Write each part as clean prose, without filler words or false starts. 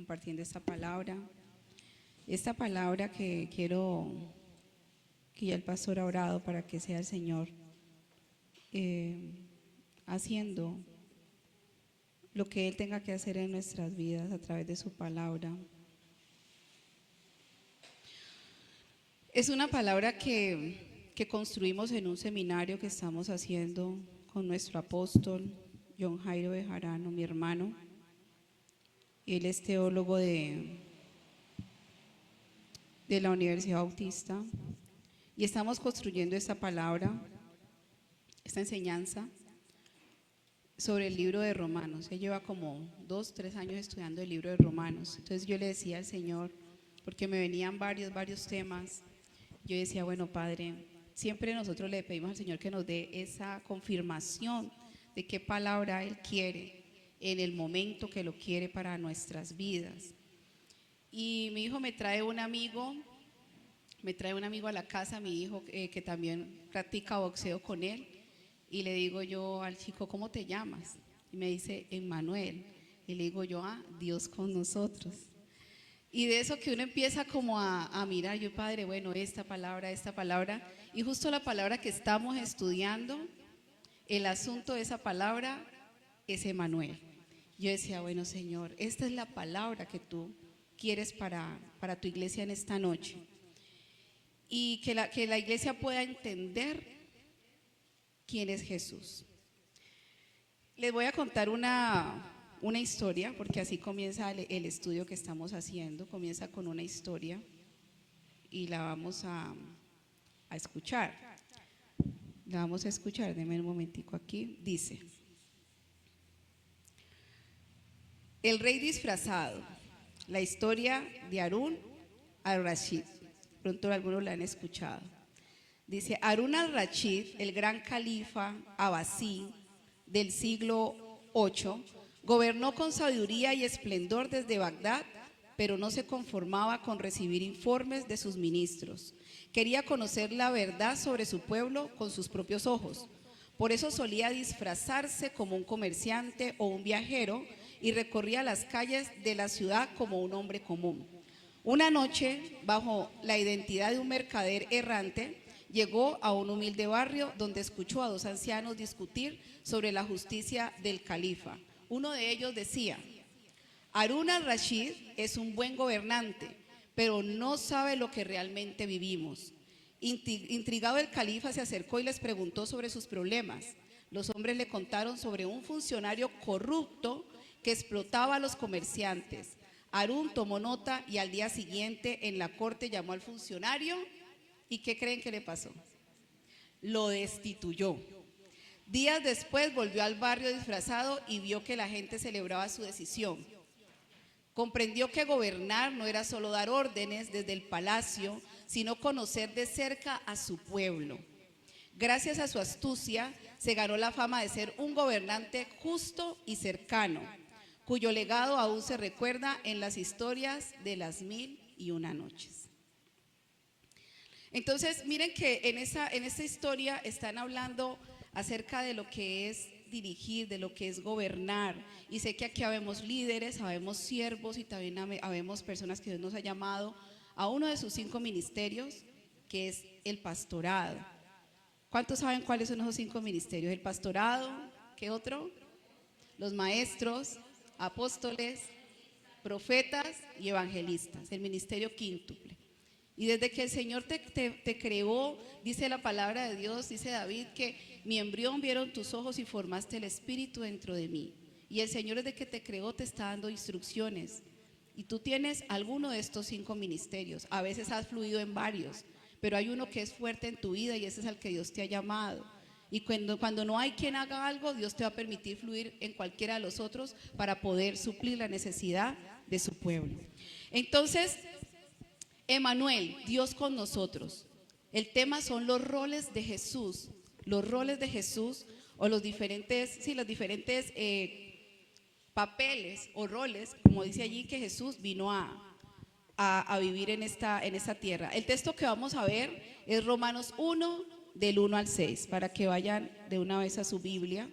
compartiendo esta palabra. Esta palabra que quiero que ya el pastor ha orado para que sea el Señor haciendo lo que Él tenga que hacer en nuestras vidas a través de su palabra. Es una palabra que construimos en un seminario que estamos haciendo con nuestro apóstol John Jairo Bejarano, mi hermano. Él es teólogo de la Universidad Bautista y estamos construyendo esta palabra, esta enseñanza sobre el libro de Romanos. Él lleva como 2 o 3 años estudiando el libro de Romanos. Entonces yo le decía al Señor, porque me venían varios temas, yo decía, bueno, Padre, siempre nosotros le pedimos al Señor que nos dé esa confirmación de qué palabra Él quiere en el momento que lo quiere para nuestras vidas. Y mi hijo me trae un amigo a la casa, mi hijo que también practica boxeo con él, y le digo yo al chico, ¿cómo te llamas? Y me dice, Emmanuel. Y le digo yo, Dios con nosotros. Y de eso que uno empieza como a mirar, yo, Padre, bueno, esta palabra, y justo la palabra que estamos estudiando, el asunto de esa palabra es Emmanuel. Yo decía, bueno, Señor, esta es la palabra que tú quieres para tu iglesia en esta noche. Y que la iglesia pueda entender quién es Jesús. Les voy a contar una historia, porque así comienza el estudio que estamos haciendo. Comienza con una historia y la vamos a escuchar. La vamos a escuchar, denme un momentico aquí. Dice: El rey disfrazado, la historia de Harún al-Rashid. Pronto algunos la han escuchado. Dice, Harún al-Rashid, el gran califa abasí del siglo VIII, gobernó con sabiduría y esplendor desde Bagdad, pero no se conformaba con recibir informes de sus ministros. Quería conocer la verdad sobre su pueblo con sus propios ojos. Por eso solía disfrazarse como un comerciante o un viajero y recorría las calles de la ciudad como un hombre común. Una noche, bajo la identidad de un mercader errante, llegó a un humilde barrio donde escuchó a 2 ancianos discutir sobre la justicia del califa. Uno de ellos decía, Harún al-Rashid es un buen gobernante, pero no sabe lo que realmente vivimos. Intrigado, el califa se acercó y les preguntó sobre sus problemas. Los hombres le contaron sobre un funcionario corrupto que explotaba a los comerciantes. Harún tomó nota y al día siguiente en la corte llamó al funcionario. ¿Y qué creen que le pasó? Lo destituyó. Días después volvió al barrio disfrazado y vio que la gente celebraba su decisión. Comprendió que gobernar no era solo dar órdenes desde el palacio, sino conocer de cerca a su pueblo. Gracias a su astucia, se ganó la fama de ser un gobernante justo y cercano, cuyo legado aún se recuerda en las historias de las 1001 noches. Entonces, miren que en esta historia están hablando acerca de lo que es dirigir, de lo que es gobernar. Y sé que aquí habemos líderes, habemos siervos y también habemos personas que Dios nos ha llamado a uno de sus 5 ministerios, que es el pastorado. ¿Cuántos saben cuáles son esos 5 ministerios? El pastorado, ¿qué otro? Los maestros, apóstoles, profetas y evangelistas, el ministerio quíntuple. Y desde que el Señor te creó, dice la palabra de Dios, dice David, que mi embrión vieron tus ojos y formaste el espíritu dentro de mí. Y el Señor desde que te creó te está dando instrucciones. Y tú tienes alguno de estos 5 ministerios. A veces has fluido en varios, pero hay uno que es fuerte en tu vida y ese es al que Dios te ha llamado. Y cuando no hay quien haga algo, Dios te va a permitir fluir en cualquiera de los otros para poder suplir la necesidad de su pueblo. Entonces, Emmanuel, Dios con nosotros. El tema son los roles de Jesús o los diferentes papeles o roles, como dice allí, que Jesús vino a vivir en esta tierra. El texto que vamos a ver es Romanos 1, del 1 al 6, para que vayan de una vez a su Biblia.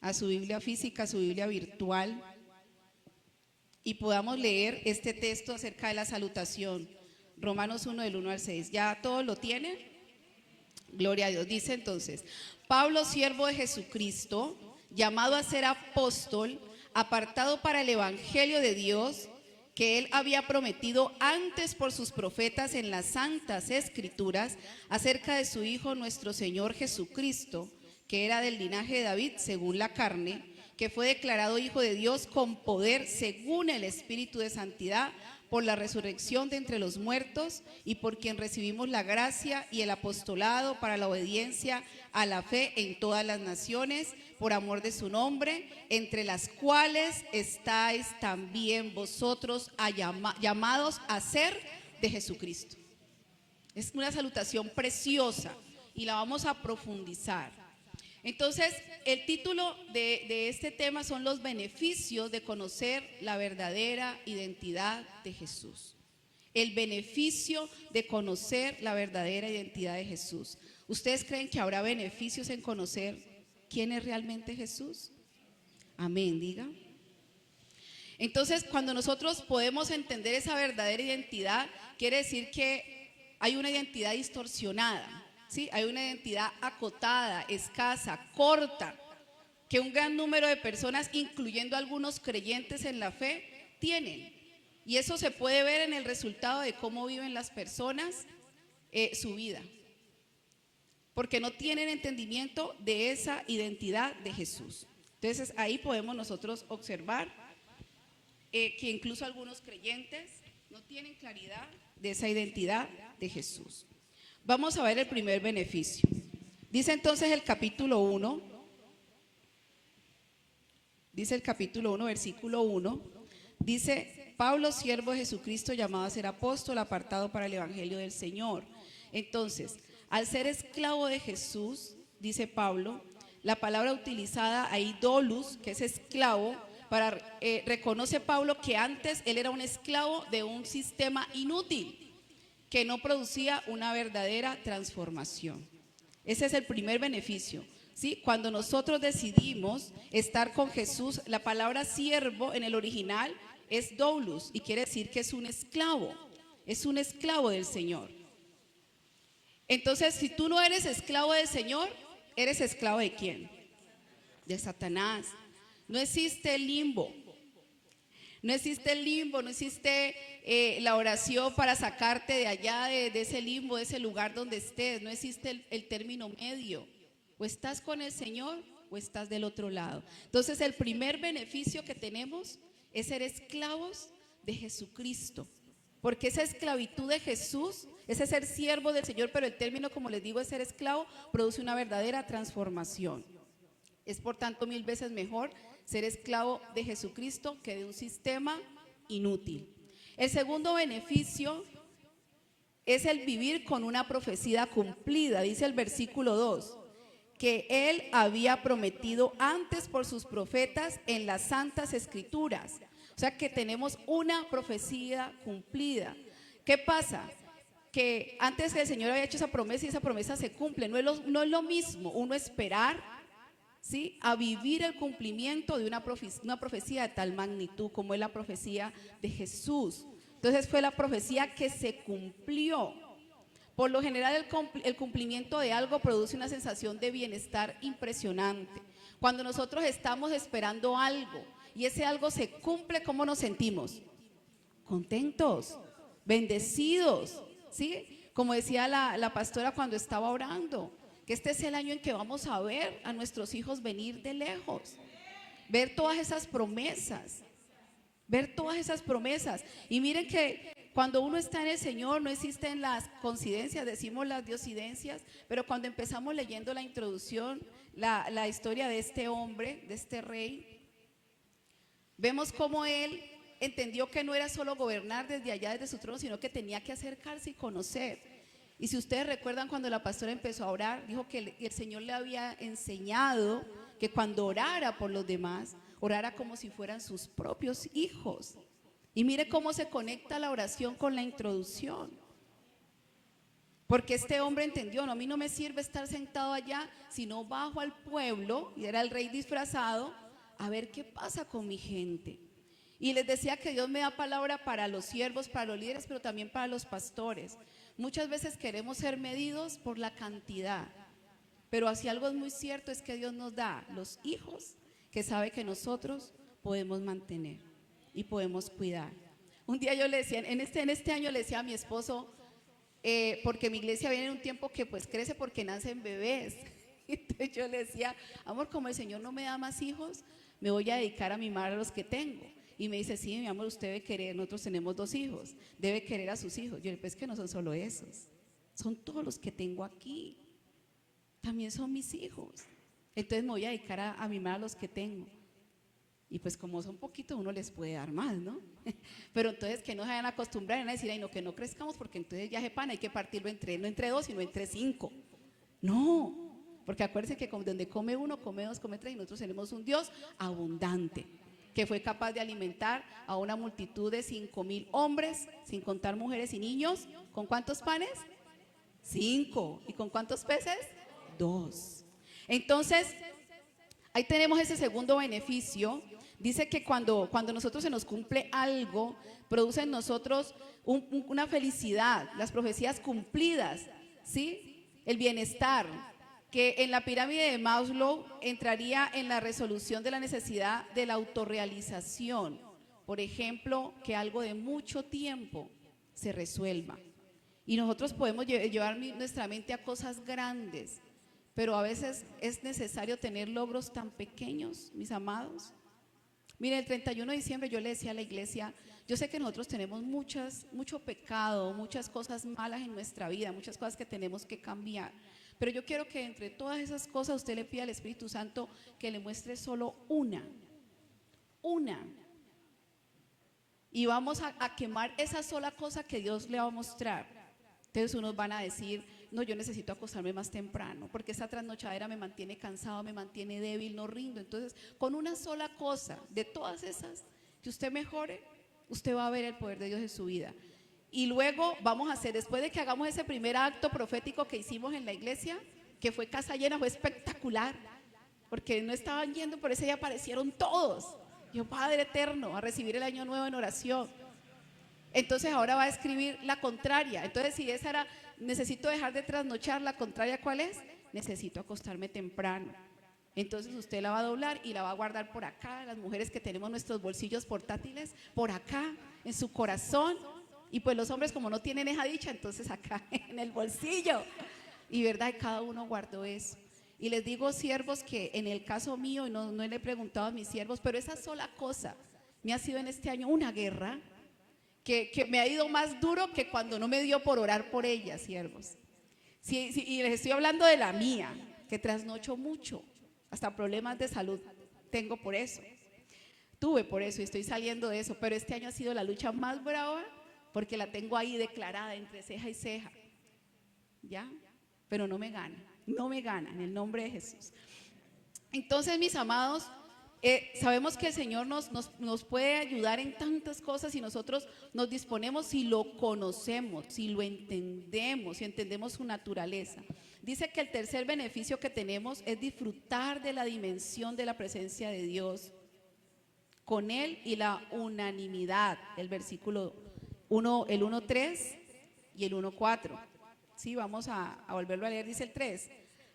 a su Biblia física, a su Biblia virtual, y podamos leer este texto acerca de la salutación. Romanos 1 del 1 al 6. ¿Ya todos lo tienen? Gloria a Dios. Dice entonces: Pablo, siervo de Jesucristo, llamado a ser apóstol, apartado para el evangelio de Dios, que él había prometido antes por sus profetas en las santas escrituras, acerca de su Hijo nuestro Señor Jesucristo, que era del linaje de David según la carne, que fue declarado Hijo de Dios con poder según el Espíritu de santidad, por la resurrección de entre los muertos, y por quien recibimos la gracia y el apostolado para la obediencia a la fe en todas las naciones, por amor de su nombre, entre las cuales estáis también vosotros llamados a ser de Jesucristo. Es una salutación preciosa y la vamos a profundizar. Entonces, el título de este tema son los beneficios de conocer la verdadera identidad de Jesús. El beneficio de conocer la verdadera identidad de Jesús. ¿Ustedes creen que habrá beneficios en conocer quién es realmente Jesús? Amén, diga. Entonces, cuando nosotros podemos entender esa verdadera identidad, quiere decir que hay una identidad distorsionada. ¿Sí? Hay una identidad acotada, escasa, corta, que un gran número de personas, incluyendo algunos creyentes en la fe, tienen. Y eso se puede ver en el resultado de cómo viven las personas su vida. Porque no tienen entendimiento de esa identidad de Jesús. Entonces ahí podemos nosotros observar que incluso algunos creyentes no tienen claridad de esa identidad de Jesús. Vamos a ver el primer beneficio. Dice entonces el capítulo 1, versículo 1, dice: Pablo, siervo de Jesucristo, llamado a ser apóstol, apartado para el evangelio del Señor. Entonces, al ser esclavo de Jesús, dice Pablo, la palabra utilizada ahí, doulos, que es esclavo, reconoce Pablo que antes él era un esclavo de un sistema inútil, que no producía una verdadera transformación. Ese es el primer beneficio, ¿sí? Cuando nosotros decidimos estar con Jesús, la palabra siervo en el original es doulos y quiere decir que es un esclavo del Señor. Entonces, si tú no eres esclavo del Señor, ¿eres esclavo de quién? De Satanás. No existe el limbo. No existe el limbo, no existe la oración para sacarte de allá, de ese limbo, de ese lugar donde estés. No existe el término medio. O estás con el Señor o estás del otro lado. Entonces, el primer beneficio que tenemos es ser esclavos de Jesucristo. Porque esa esclavitud de Jesús, ese ser siervo del Señor, pero el término, como les digo, es ser esclavo, produce una verdadera transformación. Es por tanto 1000 veces mejor ser esclavo de Jesucristo que de un sistema inútil. El segundo beneficio es el vivir con una profecía cumplida. Dice el versículo 2, que él había prometido antes por sus profetas en las santas escrituras. O sea que tenemos una profecía cumplida. ¿Qué pasa? Que antes el Señor había hecho esa promesa y esa promesa se cumple. No es lo mismo uno esperar, ¿sí?, a vivir el cumplimiento de una profecía de tal magnitud como es la profecía de Jesús. Entonces fue la profecía que se cumplió. Por lo general el cumplimiento de algo produce una sensación de bienestar impresionante. Cuando nosotros estamos esperando algo y ese algo se cumple, ¿cómo nos sentimos? Contentos, bendecidos, ¿sí? Como decía la pastora cuando estaba orando, que este es el año en que vamos a ver a nuestros hijos venir de lejos, ver todas esas promesas, y miren que cuando uno está en el Señor no existen las coincidencias, decimos las diosidencias, pero cuando empezamos leyendo la introducción, la historia de este hombre, de este rey, vemos cómo él entendió que no era solo gobernar desde allá, desde su trono, sino que tenía que acercarse y conocer. Y si ustedes recuerdan, cuando la pastora empezó a orar, dijo que el Señor le había enseñado que cuando orara por los demás, orara como si fueran sus propios hijos. Y mire cómo se conecta la oración con la introducción. Porque este hombre entendió, no, a mí no me sirve estar sentado allá, sino bajo al pueblo, y era el rey disfrazado, a ver qué pasa con mi gente. Y les decía que Dios me da palabra para los siervos, para los líderes, pero también para los pastores. Muchas veces queremos ser medidos por la cantidad, pero así algo es muy cierto, es que Dios nos da los hijos que sabe que nosotros podemos mantener y podemos cuidar. Un día yo le decía, en este año le decía a mi esposo, porque mi iglesia viene en un tiempo que pues crece porque nacen bebés. Entonces yo le decía, amor, como el Señor no me da más hijos, me voy a dedicar a mimar a los que tengo. Y me dice, sí, mi amor, usted debe querer, nosotros tenemos 2 hijos, debe querer a sus hijos. Yo le digo, pues que no son solo esos, son todos los que tengo aquí, también son mis hijos. Entonces me voy a dedicar a mimar a los que tengo. Y pues como son poquitos, uno les puede dar más, ¿no? Pero entonces que no se vayan a acostumbrar a decir, ay, no, que no crezcamos, porque entonces ya pan hay que partirlo no entre 2, sino entre 5. No, porque acuérdense que donde come uno, come 2, come 3, y nosotros tenemos un Dios abundante, que fue capaz de alimentar a una multitud de 5,000 hombres, sin contar mujeres y niños. ¿Con cuántos panes? 5. ¿Y con cuántos peces? 2. Entonces, ahí tenemos ese segundo beneficio. Dice que cuando nosotros se nos cumple algo, produce en nosotros una felicidad, las profecías cumplidas, ¿sí? El bienestar, que en la pirámide de Maslow entraría en la resolución de la necesidad de la autorrealización. Por ejemplo, que algo de mucho tiempo se resuelva. Y nosotros podemos llevar nuestra mente a cosas grandes, pero a veces es necesario tener logros tan pequeños, mis amados. Mire, el 31 de diciembre yo le decía a la iglesia, yo sé que nosotros tenemos mucho pecado, muchas cosas malas en nuestra vida, muchas cosas que tenemos que cambiar, pero yo quiero que entre todas esas cosas usted le pida al Espíritu Santo que le muestre solo una, y vamos a quemar esa sola cosa que Dios le va a mostrar. Entonces unos van a decir, no, yo necesito acostarme más temprano, porque esa trasnochadera me mantiene cansado, me mantiene débil, no rindo. Entonces, con una sola cosa, de todas esas, que usted mejore, usted va a ver el poder de Dios en su vida. Y luego vamos a hacer, después de que hagamos ese primer acto profético que hicimos en la iglesia, que fue casa llena, fue espectacular, porque no estaban yendo, por ese día aparecieron todos. Yo, Padre eterno, a recibir el año nuevo en oración. Entonces ahora va a escribir la contraria. Entonces si esa era, necesito dejar de trasnochar, la contraria ¿cuál es? Necesito acostarme temprano. Entonces usted la va a doblar y la va a guardar por acá. Las mujeres que tenemos nuestros bolsillos portátiles, por acá, en su corazón. Y pues los hombres como no tienen esa dicha, entonces acá en el bolsillo. Y verdad, cada uno guardó eso. Y les digo, siervos, que en el caso mío, y no le he preguntado a mis siervos, pero esa sola cosa me ha sido en este año una guerra que me ha ido más duro que cuando no me dio por orar por ella, siervos. Sí, y les estoy hablando de la mía, que trasnocho mucho, hasta problemas de salud tengo por eso. Tuve por eso y estoy saliendo de eso, pero este año ha sido la lucha más brava porque la tengo ahí declarada entre ceja y ceja. ¿Ya? Pero no me gana en el nombre de Jesús. Entonces, mis amados, sabemos que el Señor nos puede ayudar en tantas cosas si nosotros nos disponemos, si lo conocemos, si lo entendemos, si entendemos su naturaleza. Dice que el tercer beneficio que tenemos es disfrutar de la dimensión de la presencia de Dios con Él y la unanimidad. El versículo 1, el 1:3 y el 1:4. Sí, vamos a volverlo a leer, dice el 3.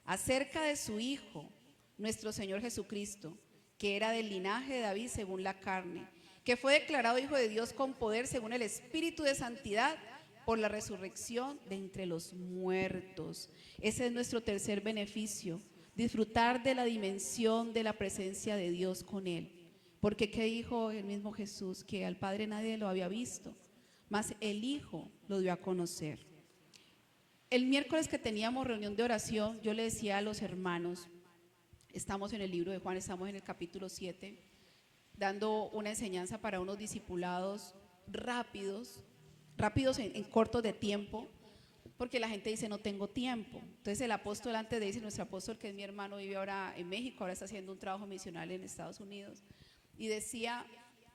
Acerca de su Hijo, nuestro Señor Jesucristo, que era del linaje de David según la carne, que fue declarado Hijo de Dios con poder según el Espíritu de santidad por la resurrección de entre los muertos. Ese es nuestro tercer beneficio, disfrutar de la dimensión de la presencia de Dios con Él. Porque ¿qué dijo el mismo Jesús? Que al Padre nadie lo había visto, mas el Hijo lo dio a conocer. El miércoles que teníamos reunión de oración, yo le decía a los hermanos, estamos en el libro de Juan, estamos en el capítulo 7, dando una enseñanza para unos discipulados rápidos en cortos de tiempo, porque la gente dice no tengo tiempo. Entonces el apóstol antes de irse, nuestro apóstol que es mi hermano, vive ahora en México, ahora está haciendo un trabajo misional en Estados Unidos, y decía,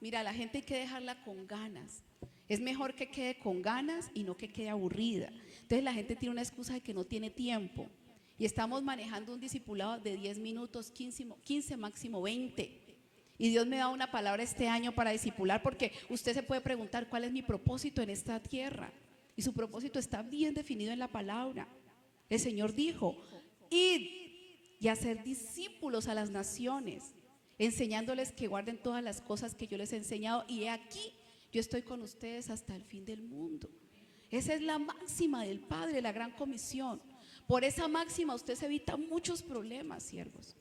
mira, la gente hay que dejarla con ganas. Es mejor que quede con ganas y no que quede aburrida. Entonces la gente tiene una excusa de que no tiene tiempo. Y estamos manejando un discipulado de 10 minutos, 15 máximo 20. Y Dios me da una palabra este año para discipular, porque usted se puede preguntar cuál es mi propósito en esta tierra. Y su propósito está bien definido en la palabra. El Señor dijo, id y hacer discípulos a las naciones, enseñándoles que guarden todas las cosas que yo les he enseñado, y he aquí, yo estoy con ustedes hasta el fin del mundo. Esa es la máxima del Padre, la gran comisión. Por esa máxima usted se evita muchos problemas, siervos.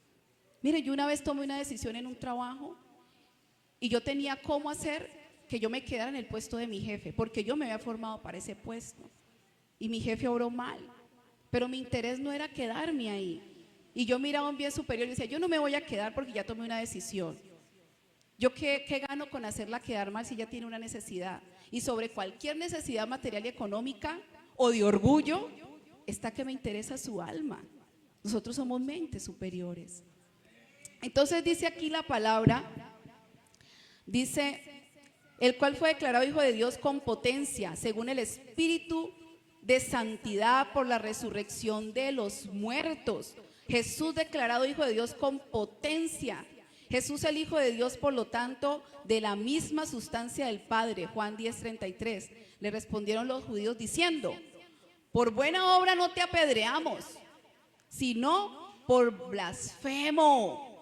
Mire, yo una vez tomé una decisión en un trabajo y yo tenía cómo hacer que yo me quedara en el puesto de mi jefe, porque yo me había formado para ese puesto y mi jefe obró mal, pero mi interés no era quedarme ahí. Y yo miraba un bien superior y decía, yo no me voy a quedar porque ya tomé una decisión. ¿Yo qué gano con hacerla quedar mal si ella tiene una necesidad? Y sobre cualquier necesidad material y económica o de orgullo, está que me interesa su alma. Nosotros somos mentes superiores. Entonces dice aquí la palabra, dice, el cual fue declarado Hijo de Dios con potencia, según el Espíritu de santidad por la resurrección de los muertos. Jesús declarado Hijo de Dios con potencia. Jesús el Hijo de Dios, por lo tanto, de la misma sustancia del Padre. Juan 10:33. Le respondieron los judíos diciendo, por buena obra no te apedreamos, sino por blasfemo.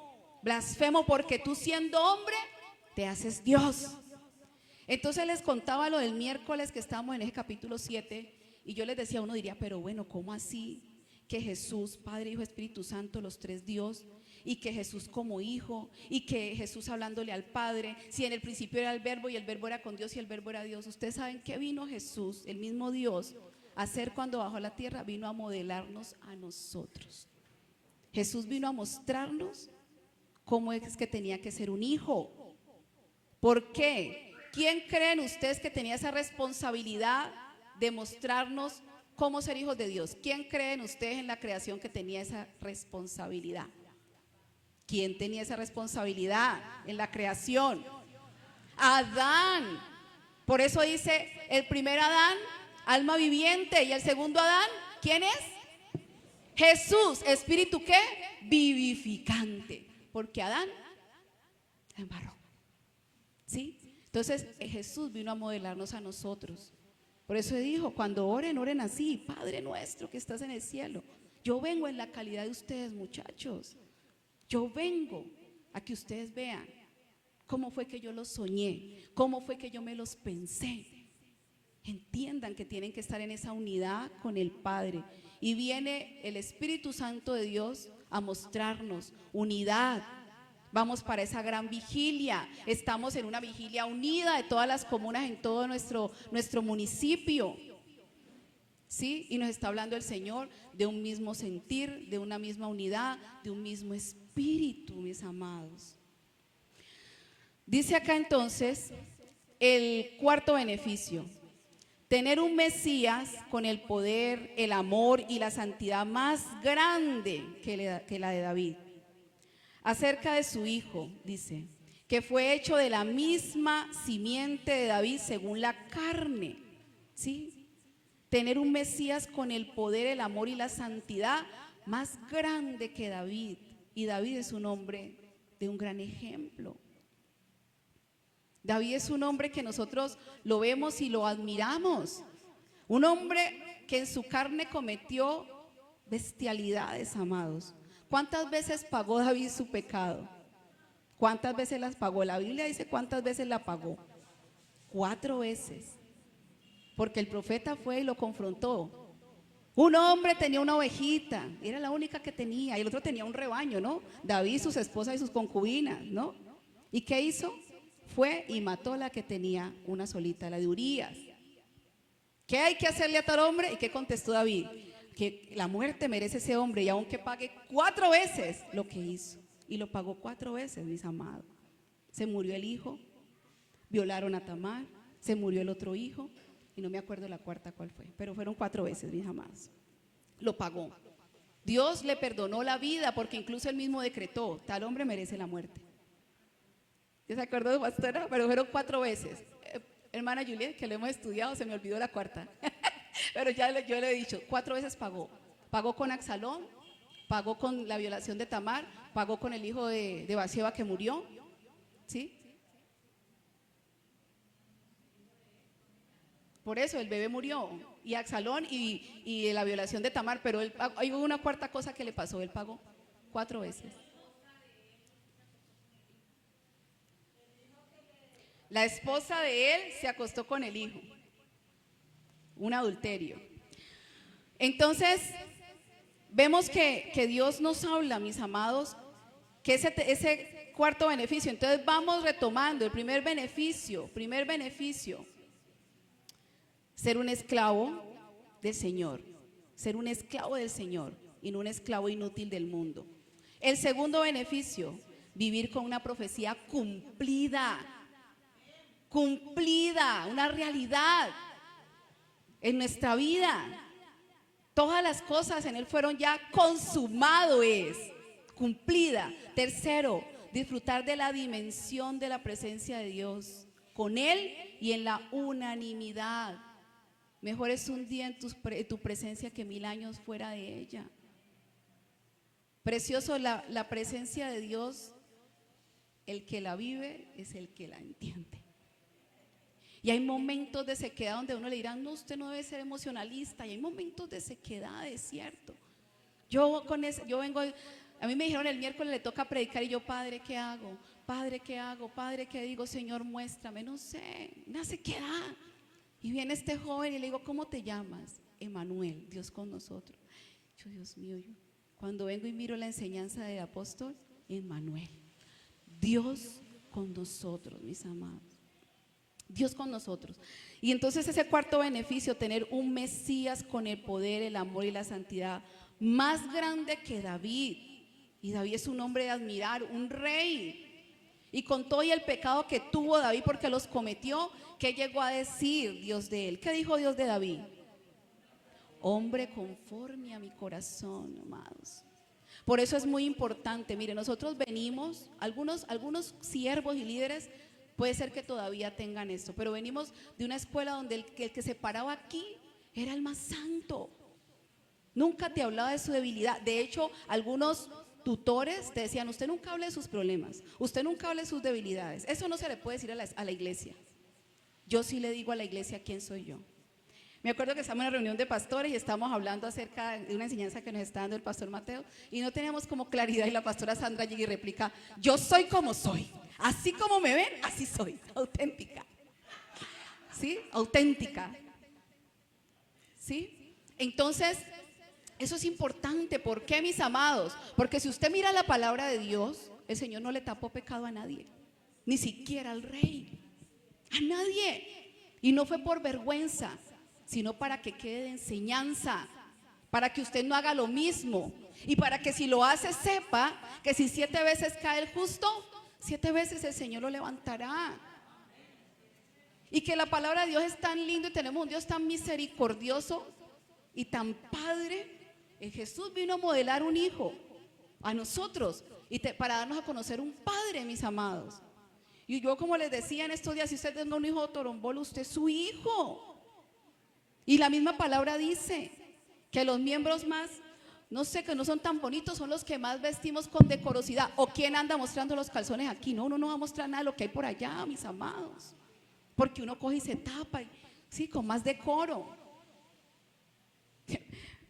Blasfemo porque tú siendo hombre te haces Dios. Entonces les contaba lo del miércoles que estábamos en ese capítulo 7 y yo les decía, uno diría, pero bueno, ¿cómo así? Que Jesús, Padre, Hijo, Espíritu Santo, los tres Dios, y que Jesús como hijo, y que Jesús hablándole al Padre, si en el principio era el verbo y el verbo era con Dios y el verbo era Dios. Ustedes saben qué vino Jesús, el mismo Dios, a hacer cuando bajó a la tierra, vino a modelarnos a nosotros. Jesús vino a mostrarnos cómo es que tenía que ser un hijo. ¿Por qué? ¿Quién creen ustedes que tenía esa responsabilidad de mostrarnos cómo ser hijos de Dios? ¿Quién creen ustedes en la creación que tenía esa responsabilidad? ¿Quién tenía esa responsabilidad en la creación? Adán. Por eso dice, el primer Adán, alma viviente, y el segundo Adán, ¿quién es? Jesús, espíritu ¿qué? Vivificante. Porque Adán se embarró. ¿Sí? Entonces Jesús vino a modelarnos a nosotros. Por eso dijo, cuando oren, oren así, Padre nuestro que estás en el cielo. Yo vengo en la calidad de ustedes, muchachos. Yo vengo a que ustedes vean cómo fue que yo los soñé, cómo fue que yo me los pensé. Entiendan que tienen que estar en esa unidad con el Padre. Y viene el Espíritu Santo de Dios a mostrarnos unidad. Vamos para esa gran vigilia. Estamos en una vigilia unida de todas las comunas en todo nuestro municipio. ¿Sí? Y nos está hablando el Señor de un mismo sentir, de una misma unidad, de un mismo espíritu, mis amados. Dice acá entonces el cuarto beneficio: tener un Mesías con el poder, el amor y la santidad más grande que la de David. Acerca de su hijo, dice, que fue hecho de la misma simiente de David según la carne. ¿Sí? Tener un Mesías con el poder, el amor y la santidad más grande que David. Y David es un hombre de un gran ejemplo. David es un hombre que nosotros lo vemos y lo admiramos. Un hombre que en su carne cometió bestialidades, amados. ¿Cuántas veces pagó David su pecado? ¿Cuántas veces las pagó? La Biblia dice cuántas veces la pagó. 4 veces. Porque el profeta fue y lo confrontó. Un hombre tenía una ovejita, era la única que tenía, y el otro tenía un rebaño, ¿no? David, sus esposas y sus concubinas, ¿no? ¿Y qué hizo? Fue y mató la que tenía una solita, la de Urías. ¿Qué hay que hacerle a tal hombre? ¿Y qué contestó David? Que la muerte merece ese hombre, y aunque pague 4 veces lo que hizo. Y lo pagó 4 veces, mis amados. Se murió el hijo, violaron a Tamar, se murió el otro hijo, y no me acuerdo la cuarta cuál fue, pero fueron 4 veces, mis amados. Lo pagó. Dios le perdonó la vida, porque incluso él mismo decretó, tal hombre merece la muerte. ¿Ya se acuerda, pastora? Pero fueron 4 veces. Hermana Juliet, que lo hemos estudiado, se me olvidó la cuarta. Pero yo le he dicho, 4 veces pagó. Pagó con Absalón, pagó con la violación de Tamar, pagó con el hijo de Batseba que murió, ¿sí? Por eso el bebé murió, y Absalón y la violación de Tamar, pero hay una cuarta cosa que le pasó, él pagó 4 veces. La esposa de él se acostó con el hijo, un adulterio. Entonces, vemos que Dios nos habla, mis amados, que ese cuarto beneficio. Entonces vamos retomando el primer beneficio, ser un esclavo del Señor, ser un esclavo del Señor y no un esclavo inútil del mundo. El segundo beneficio, vivir con una profecía cumplida, una realidad en nuestra vida. Todas las cosas en Él fueron ya consumado, es cumplida. Tercero, disfrutar de la dimensión de la presencia de Dios con Él y en la unanimidad. Mejor es un día en tu presencia que 1000 años fuera de ella. Precioso la presencia de Dios. El que la vive es el que la entiende. Y hay momentos de sequedad donde uno le dirá, no, usted no debe ser emocionalista. Y hay momentos de sequedad, es cierto. Yo vengo, a mí me dijeron el miércoles le toca predicar y yo, Padre, ¿qué hago? Padre, ¿qué hago? Padre, ¿qué digo? Señor, muéstrame, no sé, una sequedad. Y viene este joven y le digo, ¿cómo te llamas? Emanuel, Dios con nosotros. Yo, Dios mío, cuando vengo y miro la enseñanza del apóstol, Emanuel, Dios con nosotros, mis amados. Dios con nosotros. Y entonces ese cuarto beneficio, tener un Mesías con el poder, el amor y la santidad más grande que David. Y David es un hombre de admirar, un rey. Y con todo y el pecado que tuvo David porque los cometió, ¿qué llegó a decir Dios de él? ¿Qué dijo Dios de David? Hombre conforme a mi corazón, amados. Por eso es muy importante. Mire, nosotros venimos, algunos siervos y líderes puede ser que todavía tengan esto, pero venimos de una escuela donde el que se paraba aquí era el más santo. Nunca te hablaba de su debilidad. De hecho, algunos tutores te decían, usted nunca hable de sus problemas, usted nunca hable de sus debilidades. Eso no se le puede decir a la iglesia. Yo sí le digo a la iglesia quién soy yo. Me acuerdo que estamos en una reunión de pastores y estamos hablando acerca de una enseñanza que nos está dando el pastor Mateo y no teníamos como claridad, y la pastora Sandra llega y replica, yo soy como soy, así como me ven, así soy, auténtica. ¿Sí? Auténtica. ¿Sí? Entonces, eso es importante. ¿Por qué, mis amados? Porque si usted mira la palabra de Dios, el Señor no le tapó pecado a nadie, ni siquiera al rey, a nadie. Y no fue por vergüenza, sino para que quede de enseñanza, para que usted no haga lo mismo y para que si lo hace sepa que si 7 veces cae el justo, 7 veces el Señor lo levantará. Y que la palabra de Dios es tan lindo y tenemos un Dios tan misericordioso y tan padre. Jesús vino a modelar un hijo a nosotros y para darnos a conocer un padre, mis amados. Y yo, como les decía en estos días, si usted tiene un hijo torombolo, usted es su hijo. Y la misma palabra dice que los miembros más, no sé, que no son tan bonitos, son los que más vestimos con decorosidad. ¿O quién anda mostrando los calzones aquí? No, uno no va a mostrar nada de lo que hay por allá, mis amados. Porque uno coge y se tapa, sí, con más decoro.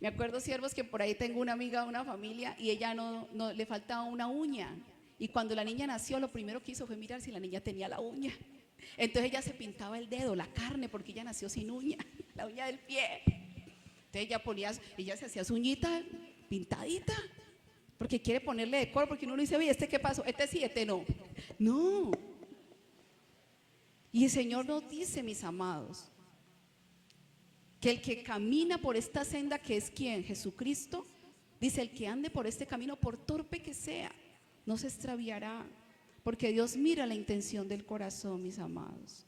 Me acuerdo, siervos, que por ahí tengo una amiga, una familia, y ella no le faltaba una uña. Y cuando la niña nació, lo primero que hizo fue mirar si la niña tenía la uña. Entonces ella se pintaba el dedo, la carne, porque ella nació sin uña, la uña del pie. Entonces ella se hacía su uñita pintadita, porque quiere ponerle decoro, porque uno dice, oye, ¿este qué pasó? Este sí, este no. No. Y el Señor nos dice, mis amados, que el que camina por esta senda, que es ¿quién? Jesucristo, dice, el que ande por este camino, por torpe que sea, no se extraviará, porque Dios mira la intención del corazón, mis amados.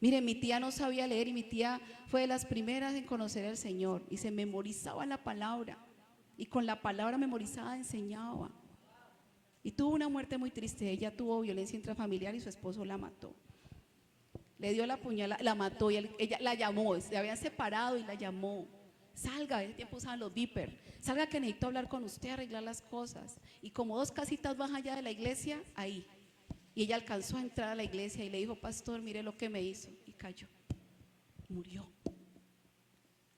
Miren, mi tía no sabía leer y mi tía fue de las primeras en conocer al Señor y se memorizaba la palabra y con la palabra memorizada enseñaba. Y tuvo una muerte muy triste. Ella tuvo violencia intrafamiliar y su esposo la mató. le dio la puñalada, la mató y ella la llamó, se habían separado y la llamó. Salga, ese tiempo usaban los beeper, salga que necesito hablar con usted, arreglar las cosas. Y como 2 casitas más allá de la iglesia, ahí. Y ella alcanzó a entrar a la iglesia y le dijo, pastor, mire lo que me hizo. Y cayó, murió.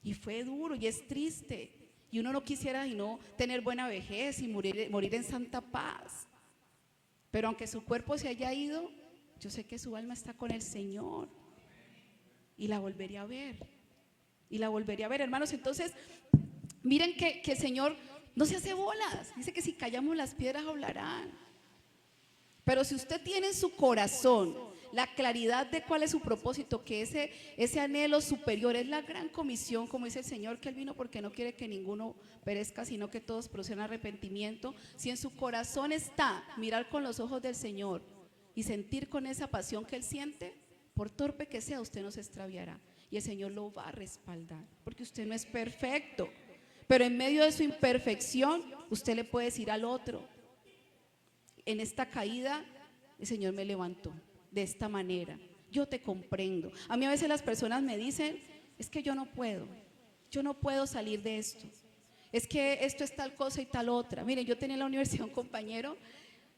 Y fue duro y es triste. Y uno no quisiera sino tener buena vejez y morir en santa paz. Pero aunque su cuerpo se haya ido, yo sé que su alma está con el Señor. Y la volvería a ver. Y la volvería a ver, hermanos. Entonces, miren que el Señor no se hace bolas. Dice que si callamos las piedras hablarán. Pero si usted tiene en su corazón la claridad de cuál es su propósito, que ese anhelo superior es la gran comisión, como dice el Señor, que Él vino porque no quiere que ninguno perezca, sino que todos procedan arrepentimiento. Si en su corazón está mirar con los ojos del Señor y sentir con esa pasión que Él siente, por torpe que sea, usted no se extraviará y el Señor lo va a respaldar, porque usted no es perfecto, pero en medio de su imperfección usted le puede decir al otro, en esta caída el Señor me levantó de esta manera, yo te comprendo. A mí a veces las personas me dicen, es que yo no puedo salir de esto, es que esto es tal cosa y tal otra. Miren, yo tenía en la universidad un compañero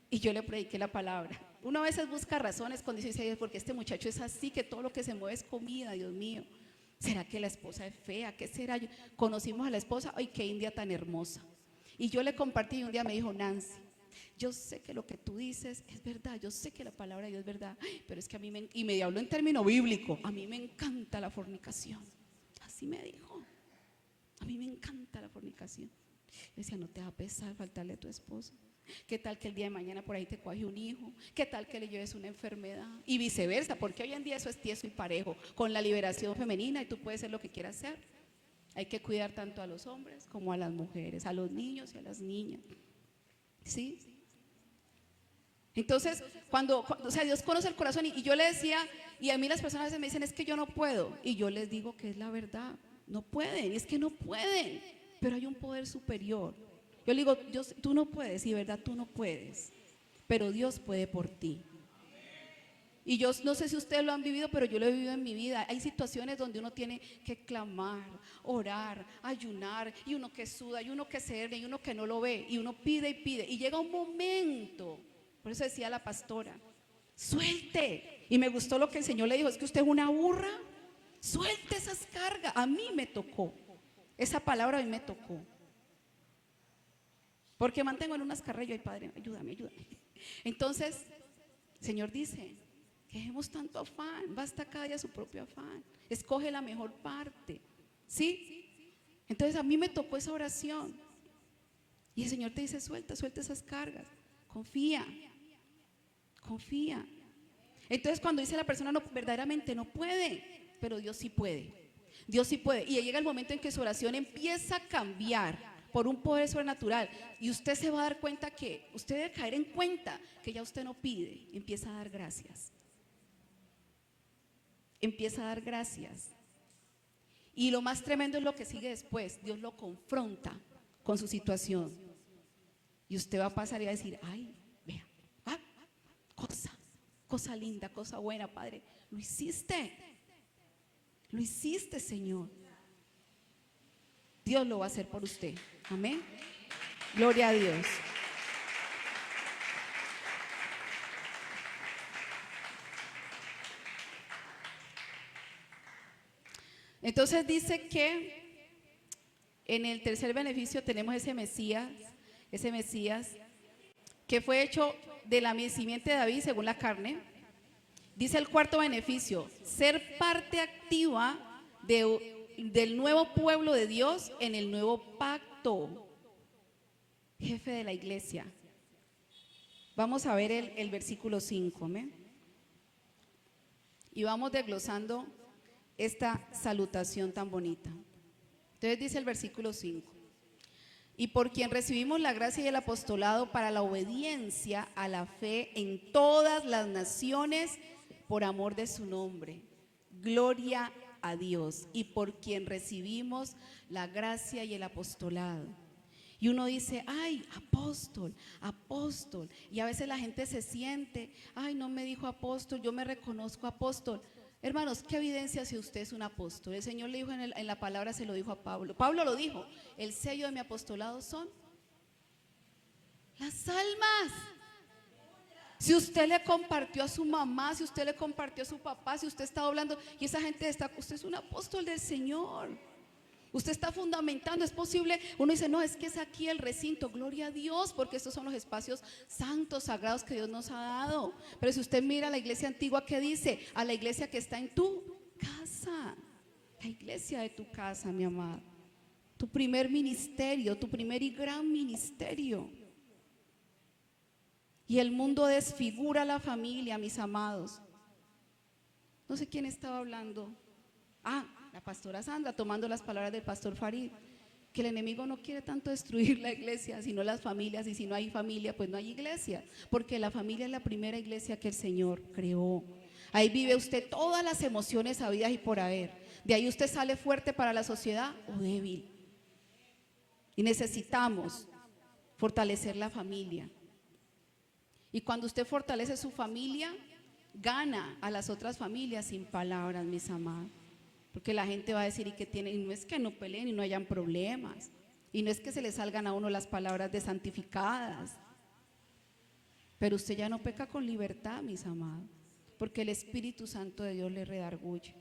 y yo le prediqué la palabra. Uno a veces busca razones cuando dice, porque este muchacho es así, que todo lo que se mueve es comida, Dios mío. ¿Será que la esposa es fea? ¿Qué será? Conocimos a la esposa, ¡ay, qué india tan hermosa! Y yo le compartí y un día me dijo, Nancy, yo sé que lo que tú dices es verdad, yo sé que la palabra de Dios es verdad, pero es que a mí y me habló en término bíblico, a mí me encanta la fornicación. Así me dijo, a mí me encanta la fornicación. Yo decía, no te va a pesar faltarle a tu esposo. ¿Qué tal que el día de mañana por ahí te coge un hijo? ¿Qué tal que le lleves una enfermedad? Y viceversa, porque hoy en día eso es tieso y parejo, con la liberación femenina y tú puedes hacer lo que quieras hacer. Hay que cuidar tanto a los hombres como a las mujeres, a los niños y a las niñas. ¿Sí? Entonces, o sea, Dios conoce el corazón y yo le decía, y a mí las personas a veces me dicen, es que yo no puedo. Y yo les digo que es la verdad, no pueden, es que no pueden, pero hay un poder superior. Yo le digo, tú no puedes, y verdad tú no puedes, pero Dios puede por ti. Y yo no sé si ustedes lo han vivido, pero yo lo he vivido en mi vida. Hay situaciones donde uno tiene que clamar, orar, ayunar, y uno que suda, y uno que se hernia, y uno que no lo ve, y uno pide y pide, y llega un momento, por eso decía la pastora, suelte. Y me gustó lo que el Señor le dijo, es que usted es una burra, suelte esas cargas. A mí me tocó, esa palabra a mí me tocó. Porque mantengo en unas carreras, ay Padre, ayúdame. Entonces, el Señor dice, que dejemos tanto afán, basta cada día su propio afán, escoge la mejor parte, ¿sí? Entonces a mí me tocó esa oración y el Señor te dice, suelta esas cargas, confía. Entonces cuando dice la persona, no, verdaderamente no puede, pero Dios sí puede, y llega el momento en que su oración empieza a cambiar por un poder sobrenatural y usted se va a dar cuenta que, usted debe caer en cuenta que ya usted no pide, empieza a dar gracias. Y lo más tremendo es lo que sigue después. Dios lo confronta con su situación y usted va a pasar y va a decir, ay, vea, cosa linda, cosa buena, Padre, lo hiciste, Señor. Dios lo va a hacer por usted, amén, gloria a Dios. Entonces dice que en el tercer beneficio tenemos ese Mesías que fue hecho de la simiente de David según la carne. Dice el cuarto beneficio, ser parte activa del nuevo pueblo de Dios en el nuevo pacto. Jefe de la iglesia. Vamos a ver el versículo 5, ¿amén? Y vamos desglosando esta salutación tan bonita. Entonces dice el versículo 5, y por quien recibimos la gracia y el apostolado para la obediencia a la fe en todas las naciones por amor de su nombre. Gloria a Dios. Y por quien recibimos la gracia y el apostolado. Y uno dice, ay, apóstol, y a veces la gente se siente, ay, no me dijo apóstol, yo me reconozco apóstol. Hermanos, ¿qué evidencia si usted es un apóstol? El Señor le dijo en la palabra, se lo dijo a Pablo. Pablo lo dijo, el sello de mi apostolado son las almas. Si usted le compartió a su mamá, si usted le compartió a su papá, si usted está hablando y esa gente está, usted es un apóstol del Señor. Usted está fundamentando, es posible, uno dice, no, es que es aquí el recinto, gloria a Dios, porque estos son los espacios santos, sagrados que Dios nos ha dado. Pero si usted mira a la iglesia antigua, ¿qué dice? A la iglesia que está en tu casa, la iglesia de tu casa, mi amado. Tu primer ministerio, tu primer y gran ministerio. Y el mundo desfigura la familia, mis amados. No sé quién estaba hablando. La pastora Sandra, tomando las palabras del pastor Farid, que el enemigo no quiere tanto destruir la iglesia, sino las familias, y si no hay familia, pues no hay iglesia, porque la familia es la primera iglesia que el Señor creó. Ahí vive usted todas las emociones habidas y por haber. De ahí usted sale fuerte para la sociedad o débil. Y necesitamos fortalecer la familia. Y cuando usted fortalece su familia, gana a las otras familias sin palabras, mis amados. Porque la gente va a decir, y no es que no peleen y no hayan problemas, y no es que se le salgan a uno las palabras de santificadas, pero usted ya no peca con libertad, mis amados, porque el Espíritu Santo de Dios le redarguye.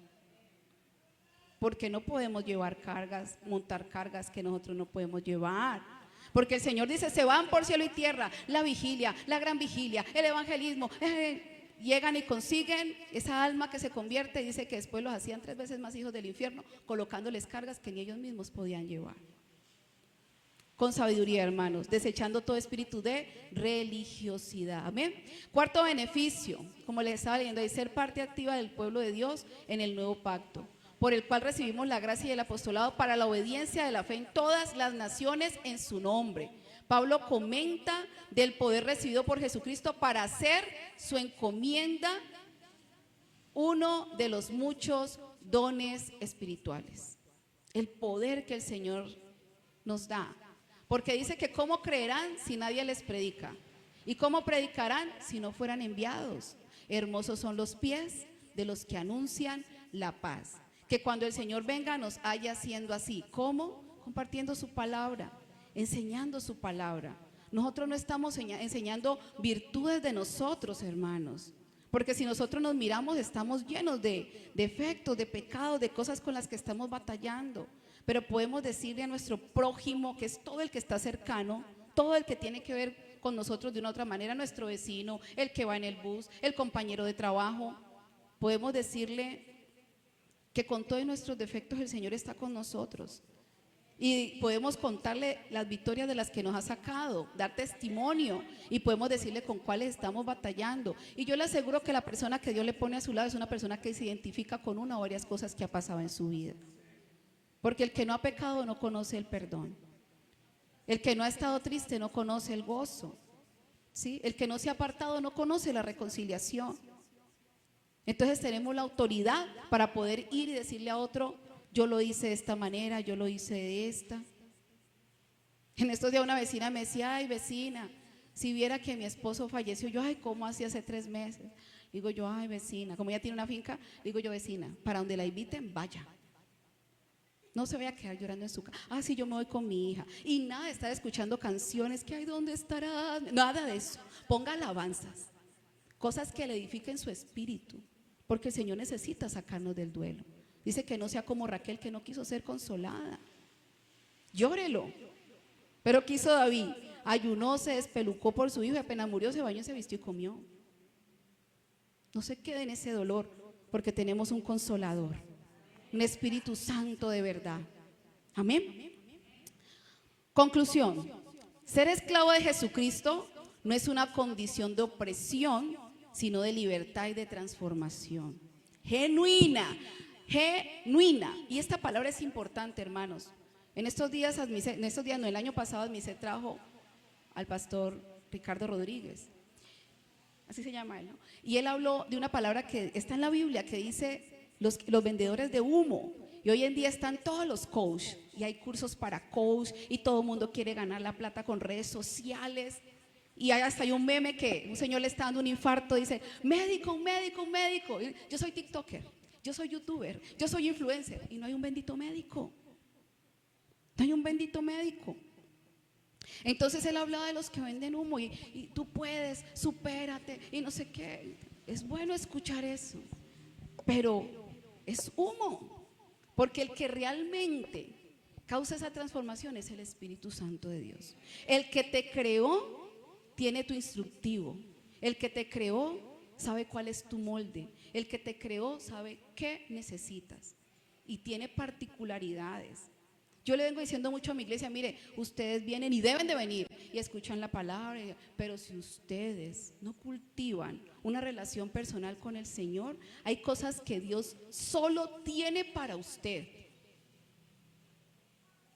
Porque no podemos llevar cargas, montar cargas que nosotros no podemos llevar. Porque el Señor dice, se van por cielo y tierra, la vigilia, la gran vigilia, el evangelismo, llegan y consiguen esa alma que se convierte, y dice que después los hacían 3 veces más hijos del infierno, colocándoles cargas que ni ellos mismos podían llevar. Con sabiduría, hermanos, desechando todo espíritu de religiosidad. Amén. Cuarto beneficio, como les estaba leyendo, es ser parte activa del pueblo de Dios en el nuevo pacto, por el cual recibimos la gracia y el apostolado para la obediencia de la fe en todas las naciones en su nombre. Pablo comenta del poder recibido por Jesucristo para hacer su encomienda uno de los muchos dones espirituales. El poder que el Señor nos da. Porque dice que cómo creerán si nadie les predica, y cómo predicarán si no fueran enviados. Hermosos son los pies de los que anuncian la paz. Que cuando el Señor venga nos haya siendo así. ¿Cómo? Compartiendo su palabra, enseñando su palabra. Nosotros no estamos enseñando virtudes de nosotros, hermanos, porque si nosotros nos miramos estamos llenos de defectos, de pecados, de cosas con las que estamos batallando. Pero podemos decirle a nuestro prójimo, que es todo el que está cercano, todo el que tiene que ver con nosotros de una u otra manera, nuestro vecino, el que va en el bus, el compañero de trabajo, podemos decirle que con todos nuestros defectos el Señor está con nosotros. Y podemos contarle las victorias de las que nos ha sacado, dar testimonio, y podemos decirle con cuáles estamos batallando. Y yo le aseguro que la persona que Dios le pone a su lado es una persona que se identifica con una o varias cosas que ha pasado en su vida. Porque el que no ha pecado no conoce el perdón. El que no ha estado triste no conoce el gozo. ¿Sí? El que no se ha apartado no conoce la reconciliación. Entonces tenemos la autoridad para poder ir y decirle a otro, yo lo hice de esta manera, yo lo hice de esta. En estos días una vecina me decía, ay vecina, si viera que mi esposo falleció, yo, ay, ¿cómo así hace 3 meses? Digo yo, ay vecina, como ella tiene una finca, digo yo, vecina, para donde la inviten, vaya. No se vaya a quedar llorando en su casa. Sí, yo me voy con mi hija. Y nada de estar escuchando canciones que, ay, ¿dónde estará? Nada de eso. Ponga alabanzas, cosas que le edifiquen su espíritu, porque el Señor necesita sacarnos del duelo. Dice que no sea como Raquel, que no quiso ser consolada. Llórelo. Pero quiso David, ayunó, se despelucó por su hijo, y apenas murió se bañó, se vistió y comió. No se quede en ese dolor, porque tenemos un consolador, un Espíritu Santo de verdad. Amén. Conclusión: ser esclavo de Jesucristo no es una condición de opresión, sino de libertad y de transformación genuina. Y esta palabra es importante, hermanos. En estos días no, el año pasado Admise trajo al pastor Ricardo Rodríguez, así se llama él, ¿no? Y él habló de una palabra que está en la Biblia, que dice los vendedores de humo. Y hoy en día están todos los coach, y hay cursos para coach, y todo el mundo quiere ganar la plata con redes sociales. Y hasta hay un meme que un señor le está dando un infarto, dice, médico, un médico, un médico. Yo soy TikToker. Yo soy youtuber, yo soy influencer y no hay un bendito médico. No hay un bendito médico. Entonces él hablaba de los que venden humo y tú puedes, supérate y no sé qué. Es bueno escuchar eso, pero es humo, porque el que realmente causa esa transformación es el Espíritu Santo de Dios. El que te creó tiene tu instructivo. El que te creó sabe cuál es tu molde. El que te creó sabe qué necesitas y tiene particularidades. Yo le vengo diciendo mucho a mi iglesia, mire, ustedes vienen y deben de venir y escuchan la palabra, pero si ustedes no cultivan una relación personal con el Señor, hay cosas que Dios solo tiene para usted.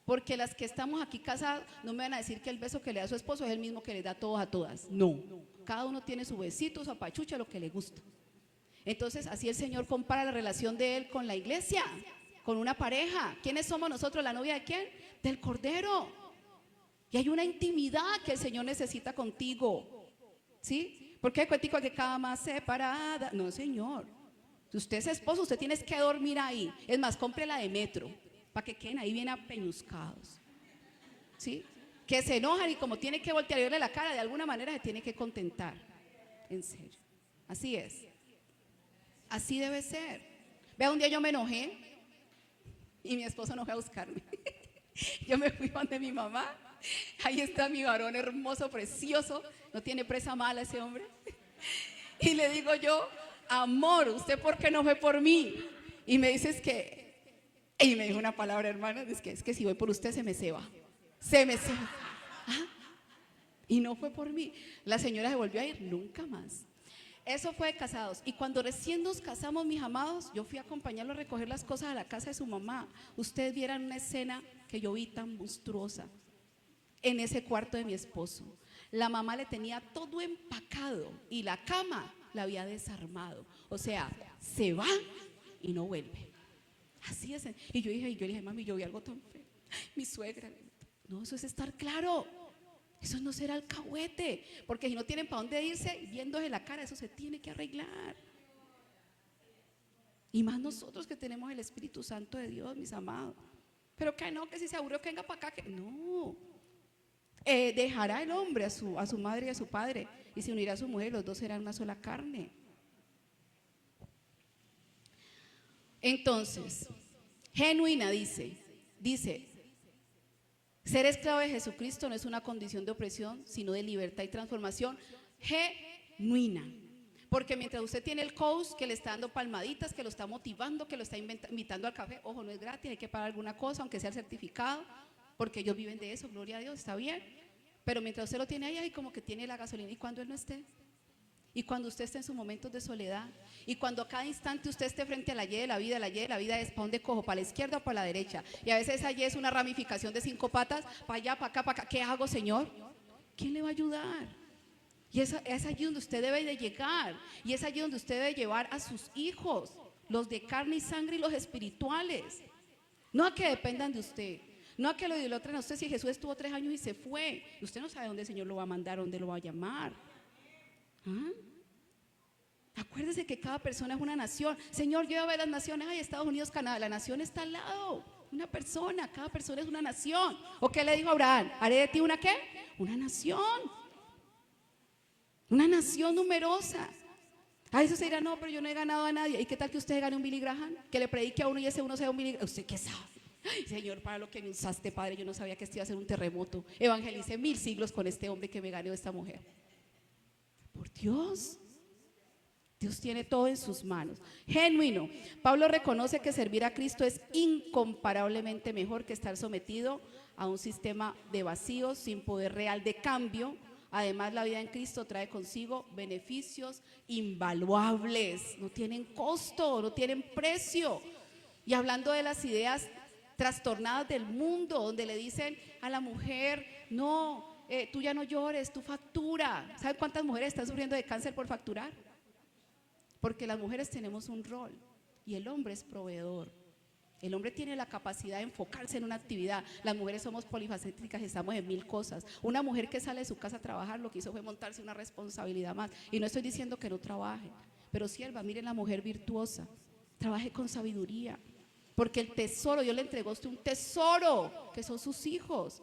Porque las que estamos aquí casadas, no me van a decir que el beso que le da a su esposo es el mismo que le da a todos a todas. No, cada uno tiene su besito, su apachucha, lo que le gusta. Entonces, así el Señor compara la relación de Él con la iglesia, con una pareja. ¿Quiénes somos nosotros? ¿La novia de quién? Del Cordero. Y hay una intimidad que el Señor necesita contigo. ¿Sí? ¿Por qué cuentico que cama separada? No, Señor. Si usted es esposo, usted tiene que dormir ahí. Es más, compre la de metro, para que queden ahí bien apeñuscados. ¿Sí? Que se enojan y como tiene que voltear y verle la cara, de alguna manera se tiene que contentar. En serio. Así es. Así debe ser. Vea, un día yo me enojé y mi esposo no fue a buscarme. Yo me fui donde mi mamá. Ahí está mi varón hermoso, precioso. No tiene presa mala ese hombre. Y le digo yo, amor, ¿usted por qué no fue por mí? Y me dice y me dijo una palabra, hermana, es que si voy por usted se me ceba. Se me ceba. ¿Ah? Y no fue por mí. La señora se volvió a ir, nunca más. Eso fue de casados. Y cuando recién nos casamos, mis amados, yo fui a acompañarlo a recoger las cosas a la casa de su mamá. Ustedes vieran una escena que yo vi tan monstruosa en ese cuarto de mi esposo. La mamá le tenía todo empacado y la cama la había desarmado. O sea, se va y no vuelve. Así es. Y yo le dije, mami, yo vi algo tan feo. Mi suegra. No, eso es estar claro. Eso no será alcahuete, porque si no tienen para dónde irse, viéndose la cara, eso se tiene que arreglar. Y más nosotros que tenemos el Espíritu Santo de Dios, mis amados. Pero que no, que si se aburrió que venga para acá, que no. Dejará el hombre a su madre y a su padre y se unirá a su mujer, los dos serán una sola carne. Entonces, genuina dice, ser esclavo de Jesucristo no es una condición de opresión, sino de libertad y transformación genuina. Porque mientras usted tiene el coach que le está dando palmaditas, que lo está motivando, que lo está invitando al café, ojo, no es gratis, hay que pagar alguna cosa, aunque sea el certificado, porque ellos viven de eso, gloria a Dios, está bien. Pero mientras usted lo tiene ahí como que tiene la gasolina. ¿Y cuando él no esté? Y cuando usted esté en sus momentos de soledad, y cuando a cada instante usted esté frente a la Y de la vida, la Y de la vida es para dónde cojo, para la izquierda o para la derecha, y a veces esa Y es una ramificación de 5 patas, para allá, para acá, para acá. ¿Qué hago, Señor? ¿Quién le va a ayudar? Y es allí donde usted debe de llegar, y es allí donde usted debe llevar a sus hijos, los de carne y sangre y los espirituales, no a que dependan de usted, no a que lo idolatren a usted. Si Jesús estuvo 3 años y se fue, usted no sabe dónde el Señor lo va a mandar, dónde lo va a llamar. ¿Ah? Acuérdese que cada persona es una nación. Señor, yo voy a ver las naciones. Ay, Estados Unidos, Canadá. La nación está al lado. Una persona, cada persona es una nación. ¿O qué le dijo Abraham? ¿Haré de ti una qué? Una nación. Una nación numerosa. A eso se dirá, no, pero yo no he ganado a nadie. ¿Y qué tal que usted gane un Billy Graham? Que le predique a uno y ese uno sea un Billy Graham. ¿Usted qué sabe? Ay, Señor, para lo que me usaste, Padre, yo no sabía que este iba a ser un terremoto. Evangelicé 1000 siglos con este hombre que me ganó esta mujer. Por Dios. Dios tiene todo en sus manos. Genuino. Pablo reconoce que servir a Cristo es incomparablemente mejor que estar sometido a un sistema de vacíos sin poder real de cambio. Además, la vida en Cristo trae consigo beneficios invaluables. No tienen costo, no tienen precio. Y hablando de las ideas trastornadas del mundo, donde le dicen a la mujer, no, tú ya no llores, tú factura. ¿Sabe cuántas mujeres están sufriendo de cáncer por facturar? Porque las mujeres tenemos un rol y el hombre es proveedor. El hombre tiene la capacidad de enfocarse en una actividad. Las mujeres somos polifacéticas y estamos en 1000 cosas. Una mujer que sale de su casa a trabajar lo que hizo fue montarse una responsabilidad más. Y no estoy diciendo que no trabaje, pero sierva, miren la mujer virtuosa. Trabaje con sabiduría, porque el tesoro, Dios le entregó a usted un tesoro, que son sus hijos.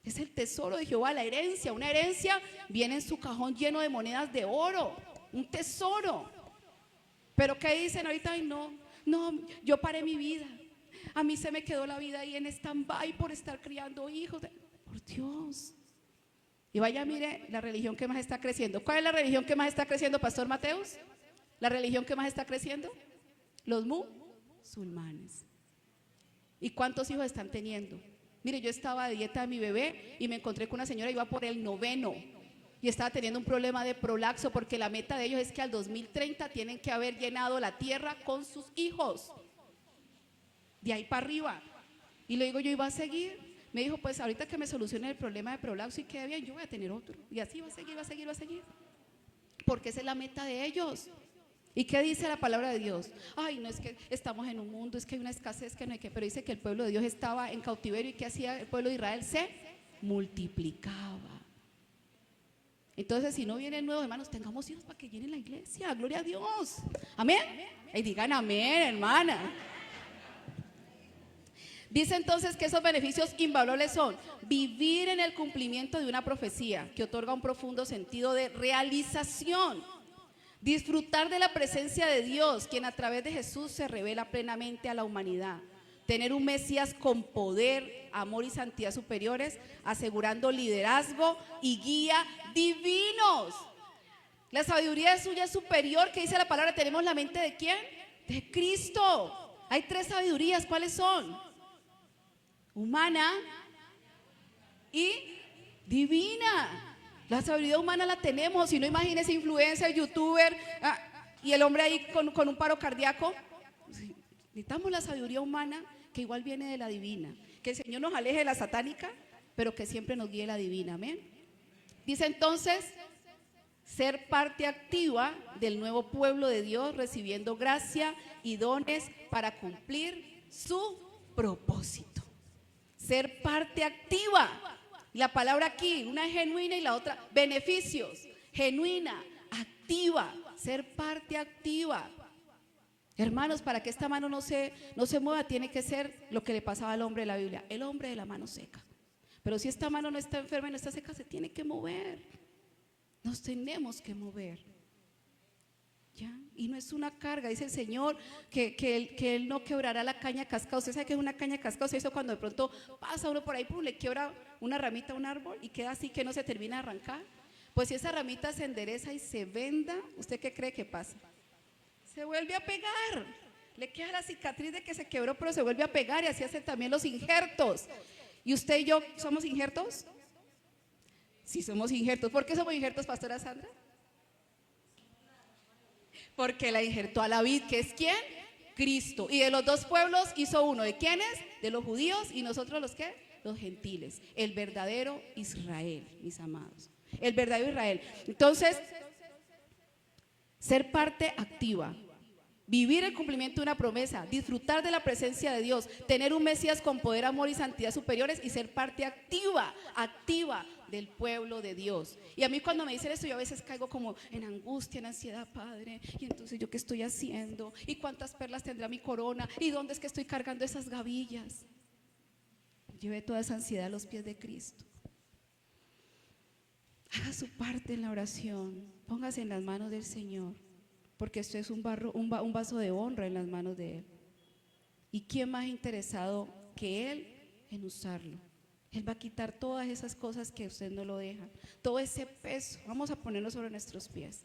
Es el tesoro de Jehová, la herencia. Una herencia viene en su cajón lleno de monedas de oro, un tesoro. Pero ¿qué dicen ahorita? Ay, no, yo paré mi vida. A mí se me quedó la vida ahí en stand-by por estar criando hijos. Por Dios. Y vaya, mire la religión que más está creciendo. ¿Cuál es la religión que más está creciendo, Pastor Mateus? ¿La religión que más está creciendo? Los musulmanes. ¿Y cuántos hijos están teniendo? Mire, yo estaba de dieta de mi bebé y me encontré con una señora, iba por el 9º y estaba teniendo un problema de prolapso, porque la meta de ellos es que al 2030 tienen que haber llenado la tierra con sus hijos. De ahí para arriba. Y le digo, yo iba a seguir. Me dijo, pues ahorita que me solucione el problema de prolapso y quede bien, yo voy a tener otro. Y así va a seguir, va a seguir, va a seguir. Porque esa es la meta de ellos. ¿Y qué dice la palabra de Dios? Ay, no es que estamos en un mundo, es que hay una escasez, que no hay que, pero dice que el pueblo de Dios estaba en cautiverio y ¿qué hacía el pueblo de Israel? Se multiplicaba. Entonces, si no vienen nuevos hermanos, tengamos hijos para que llenen la iglesia. Gloria a Dios. Amén. Y digan amén, hermana. Dice entonces que esos beneficios invaluables son vivir en el cumplimiento de una profecía que otorga un profundo sentido de realización. Disfrutar de la presencia de Dios, quien a través de Jesús se revela plenamente a la humanidad. Tener un Mesías con poder, amor y santidad superiores, asegurando liderazgo y guía divinos. La sabiduría suya es superior, que dice la palabra, tenemos la mente ¿de quién? De Cristo. Hay 3 sabidurías, ¿cuáles son? Humana y divina. La sabiduría humana la tenemos, si no imagínese influencer, youtuber, y el hombre ahí con un paro cardíaco. Necesitamos la sabiduría humana, que igual viene de la divina. Que el Señor nos aleje de la satánica, pero que siempre nos guíe la divina, amén. Dice entonces, ser parte activa del nuevo pueblo de Dios, recibiendo gracia y dones para cumplir su propósito. Ser parte activa. La palabra aquí, una es genuina y la otra, beneficios. Genuina, activa, ser parte activa. Hermanos, para que esta mano no se mueva, tiene que ser lo que le pasaba al hombre de la Biblia, el hombre de la mano seca. Pero si esta mano no está enferma y no está seca, se tiene que mover. Nos tenemos que mover. ¿Ya? Y no es una carga, dice el Señor que Él no quebrará la caña cascada. Usted sabe que es una caña cascada. Eso cuando de pronto pasa uno por ahí, le quiebra una ramita a un árbol y queda así que no se termina de arrancar. Pues si esa ramita se endereza y se venda, ¿usted qué cree que pasa? Se vuelve a pegar. Le queda la cicatriz de que se quebró, pero se vuelve a pegar, y así hacen también los injertos. ¿Y usted y yo somos injertos? Sí, somos injertos. ¿Por qué somos injertos, Pastora Sandra? Porque la injertó a la vid, que es ¿quién? Cristo. Y de los 2 pueblos hizo uno. ¿De quiénes? De los judíos. ¿Y nosotros los qué? Los gentiles. El verdadero Israel, mis amados. El verdadero Israel. Entonces, ser parte activa. Vivir el cumplimiento de una promesa, disfrutar de la presencia de Dios, tener un Mesías con poder, amor y santidad superiores y ser parte activa del pueblo de Dios. Y a mí cuando me dicen esto, yo a veces caigo como en angustia, en ansiedad, Padre, y entonces ¿yo qué estoy haciendo? ¿Y cuántas perlas tendrá mi corona? ¿Y dónde es que estoy cargando esas gavillas? Lleve toda esa ansiedad a los pies de Cristo. Haga su parte en la oración, póngase en las manos del Señor. Porque esto es un vaso de honra en las manos de Él. ¿Y quién más interesado que Él en usarlo? Él va a quitar todas esas cosas que usted no lo deja. Todo ese peso, vamos a ponerlo sobre nuestros pies.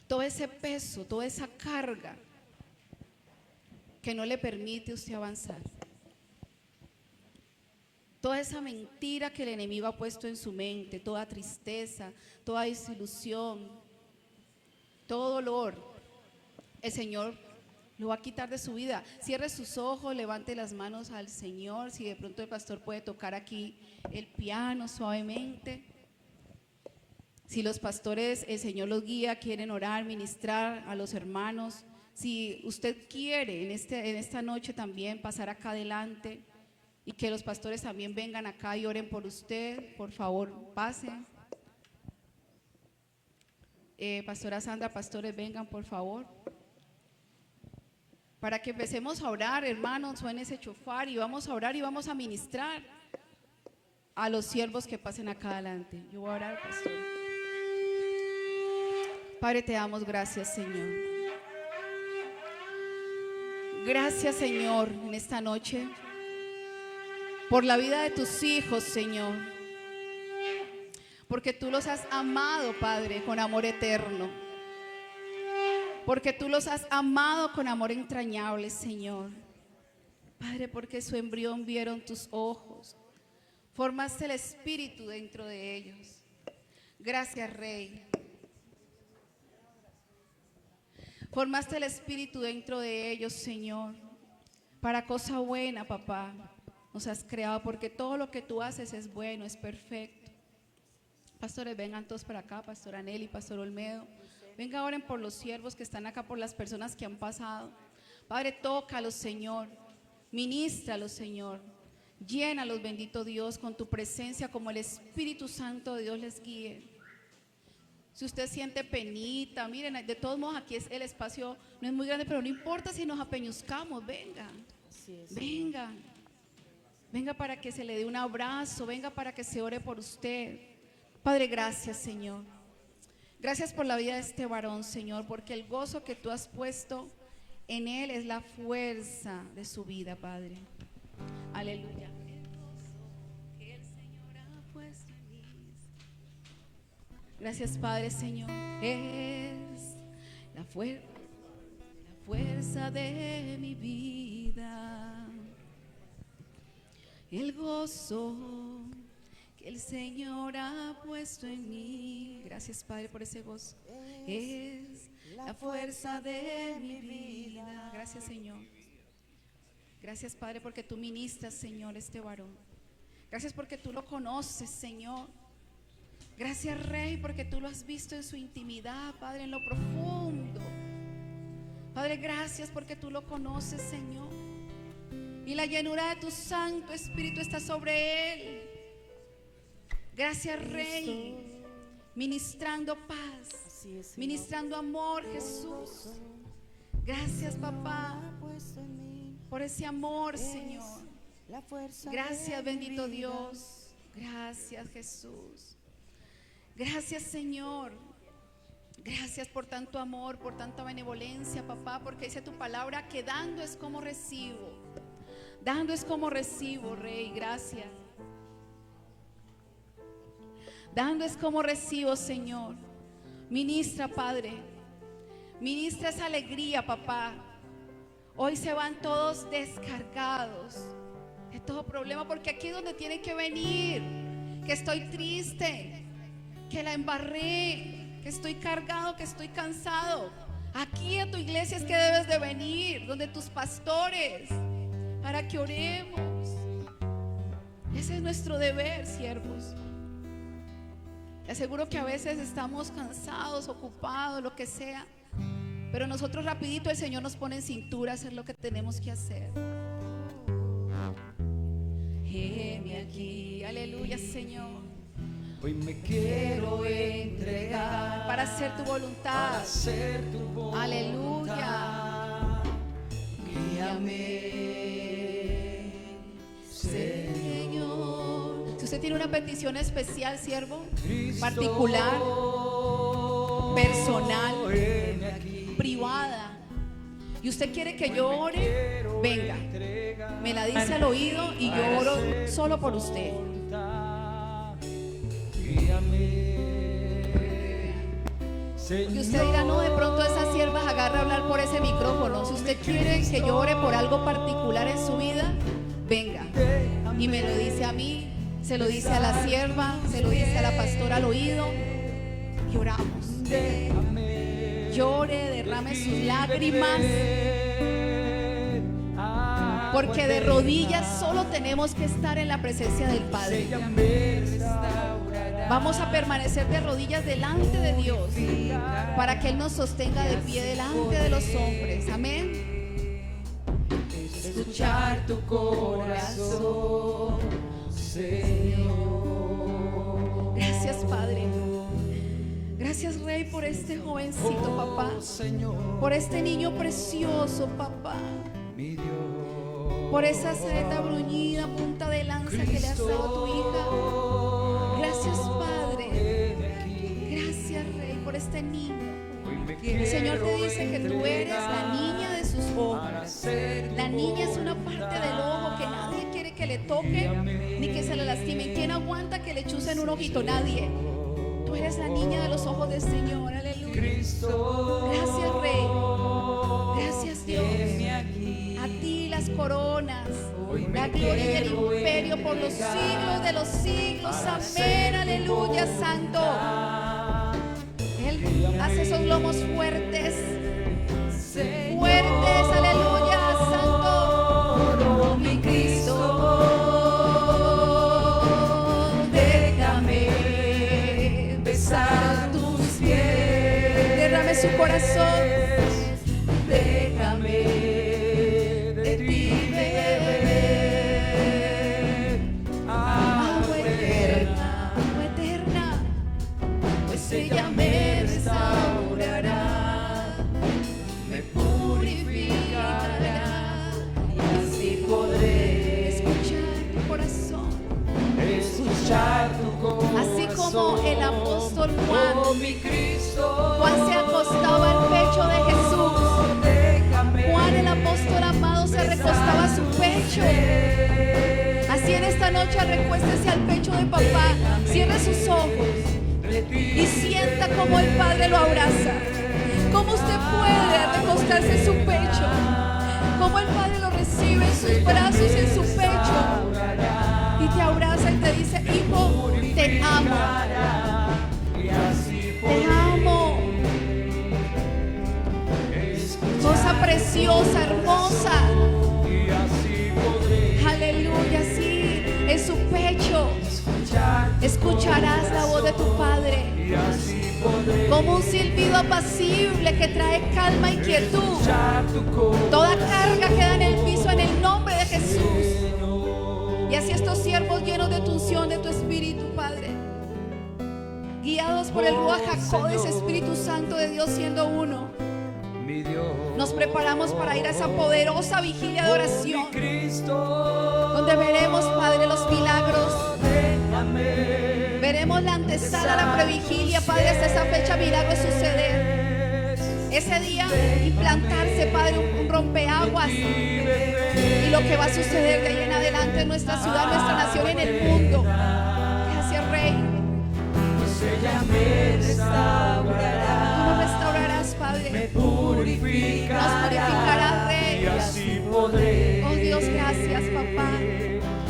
Todo ese peso, toda esa carga que no le permite a usted avanzar. Toda esa mentira que el enemigo ha puesto en su mente, toda tristeza, toda desilusión, todo dolor, el Señor lo va a quitar de su vida. Cierre sus ojos, levante las manos al Señor. Si de pronto el pastor puede tocar aquí el piano suavemente. Si los pastores, el Señor los guía, quieren orar, ministrar a los hermanos. Si usted quiere en esta noche también pasar acá adelante y que los pastores también vengan acá y oren por usted, por favor, pasen. Pastora Sandra, pastores, vengan por favor. para que empecemos a orar, hermanos, suene ese chofar y vamos a orar y vamos a ministrar a los siervos que pasen acá adelante. Yo voy a orar, pastor. Padre, te damos gracias, Señor. Gracias, Señor, en esta noche por la vida de tus hijos, Señor, porque tú los has amado, Padre, con amor eterno, porque tú los has amado con amor entrañable, Señor. Padre, porque su embrión vieron tus ojos, formaste el espíritu dentro de ellos. Gracias, Rey. Formaste el espíritu dentro de ellos, Señor, para cosa buena, papá. Nos has creado porque todo lo que tú haces es bueno, es perfecto. Pastores, vengan todos para acá, Pastora Nelly, Pastor Olmedo. Venga, oren por los siervos que están acá, por las personas que han pasado. Padre, tócalos, Señor. Ministralos, Señor. Llénalos, bendito Dios, con tu presencia, como el Espíritu Santo de Dios les guíe. Si usted siente penita, miren, de todos modos aquí es el espacio, no es muy grande, pero no importa si nos apeñuscamos, venga, venga, venga para que se le dé un abrazo, venga para que se ore por usted. Padre, gracias, Señor. Gracias por la vida de este varón, Señor, porque el gozo que tú has puesto en él es la fuerza de su vida, Padre. Aleluya. Gracias, Padre, Señor. Es la fuerza de mi vida, el gozo que el Señor ha puesto en mí. Gracias, Padre, por ese gozo. Es la fuerza de mi vida. Gracias, Señor. Gracias, Padre, porque tú ministras, Señor, este varón. Gracias porque tú lo conoces, Señor. Gracias, Rey, porque tú lo has visto en su intimidad, Padre, en lo profundo. Padre, gracias porque tú lo conoces, Señor. Y la llenura de tu Santo Espíritu está sobre él. Gracias, Rey, ministrando paz, ministrando amor, Jesús. Gracias, papá, por ese amor, Señor. Gracias, bendito Dios. Gracias, Jesús. Gracias, Señor. Gracias por tanto amor, por tanta benevolencia, papá, porque dice tu palabra que dando es como recibo. Dando es como recibo, Rey. Gracias. Dando es como recibo, Señor. Ministra, Padre. Ministra esa alegría, papá. Hoy se van todos descargados de todo problema, porque aquí es donde tienen que venir. Que estoy triste, que la embarré, que estoy cargado, que estoy cansado. Aquí a tu iglesia es que debes de venir, donde tus pastores, para que oremos. Ese es nuestro deber, siervos. Te aseguro que a veces estamos cansados, ocupados, lo que sea, pero nosotros rapidito el Señor nos pone en cintura a hacer lo que tenemos que hacer. Heme aquí, aleluya, Señor. Hoy me quiero entregar para hacer tu voluntad. Para hacer tu voluntad. Aleluya. Guíame, Señor. Si usted tiene una petición especial, siervo, Cristo, particular, personal, aquí, privada, y usted quiere que yo ore, venga, me la dice al oído y yo oro solo por usted. Y usted dirá, no, de pronto esas siervas agarra a hablar por ese micrófono. Si usted quiere que yo ore por algo particular en su vida, venga y me lo dice a mí, se lo dice a la sierva, se lo dice a la pastora al oído y oramos. Llore, derrame sus lágrimas, porque de rodillas solo tenemos que estar en la presencia del Padre. Vamos a permanecer de rodillas delante de Dios para que Él nos sostenga de pie delante de los hombres. Amén. Escuchar tu corazón, Señor. Gracias, Padre. Gracias, Rey, por este jovencito, papá. Señor, Por este niño precioso, papá. mi Dios. Por esa saeta bruñida, punta de lanza que le has dado a tu hija. Gracias, Padre. Gracias, Rey, por este niño. El Señor te dice que tú eres la niña de sus ojos. La niña es una parte del ojo que nadie quiere que le toque ni que se le lastime. ¿Quién aguanta que le chusen un ojito? Nadie. Tú eres la niña de los ojos del Señor. Aleluya. Gracias, Rey. Gracias, Dios. A ti las coronas, la gloria y el imperio por los siglos de los siglos. Amén. Aleluya, Santo. Él hace esos lomos fuertes, fuertes, aleluya, Santo. Oh, mi Cristo, déjame besar tus pies. Derrame su corazón, déjame de ti beber. Agua eterna, pues ella me restaurará, me purificará, y así podré escuchar tu corazón, Escuchar tu corazón. así como el apóstol Juan. Oh, mi Cristo, Juan se acostaba al pecho de Jesús. déjame Juan, el apóstol amado, se recostaba a su pecho. Así en esta noche recuéstese al pecho de papá, cierre sus ojos y sienta como el Padre lo abraza. Cómo usted puede recostarse en su pecho, cómo el Padre lo recibe en sus brazos, en su pecho, y te abraza y te dice: hijo, te amo, te amo. Cosa preciosa, hermosa. Aleluya, sí, en su pecho escucharás la voz de tu Padre, como un silbido apacible que trae calma y quietud. Toda carga queda en el piso en el nombre de Jesús. Y así estos siervos llenos de tu unción, de tu Espíritu, Padre, guiados por el Ruach HaKodesh, Espíritu Santo de Dios siendo uno, mi Dios, nos preparamos para ir a esa poderosa vigilia de oración, mi Cristo, donde veremos, Padre, los milagros. déjame Veremos la antesala, la previgilia, Padre, hasta esa fecha milagros suceder. Ese día implantarse, Padre, un rompeaguas, y lo que va a suceder de ahí en adelante en nuestra ciudad, nuestra nación, en el mundo. Gracias, Rey. pues ella me restaurará, Tú nos restaurarás, Padre. me purificará, Nos purificarás, Rey. y así podré